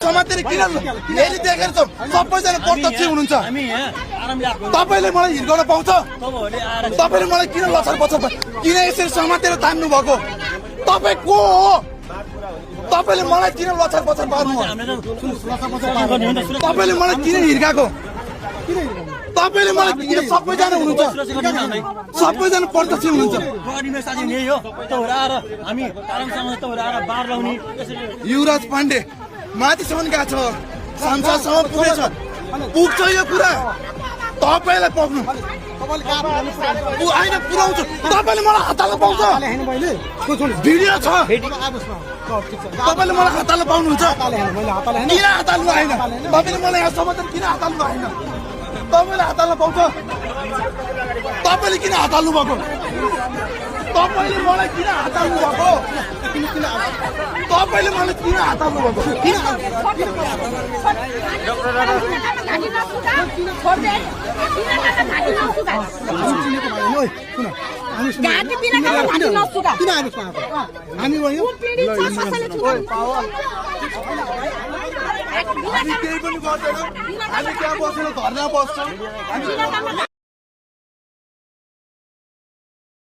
समातेर किन यही देखेर छ सबैजना प्रत्यक्ष हुनुहुन्छ तपाईले मलाई हिर्काउन पाउँछ तपाईले मलाई किन लछर पछर किन यसरी समातेर तान्नु भएको तपाई को हो तपाईले मलाई किन लछर पछर पार्नु तपाईले मलाई किन हिर्काको तपाईले मलाई किन सबैजना हुनुहुन्छ सबैजना प्रत्यक्ष हुनुहुन्छ युवराज पाण्डे माथिसम्म गएको छ संसदसम्म पुगेछ पुग्छ यो कुरा तपाईलाई पुग्नु होइन पुऱ्याउँछु तपाईले मलाई हताल्न पाउँछ भिडियो छ तपाईले मलाई हताल्न पाउनुहुन्छ किन हताल्नु होइन तपाईले मलाई यहाँसम्म त किन हताल्नु होइन तपाईले हताल्न पाउँछ तपाईले किन हताल्नु भएको तपाईले मलाई किन हताल्नु भएको तपाईले मलाई किन हताल्नु भएको हामी केही पनि गर्दैनौँ हामी त्यहाँ बसेर धर्ना बस्छौँ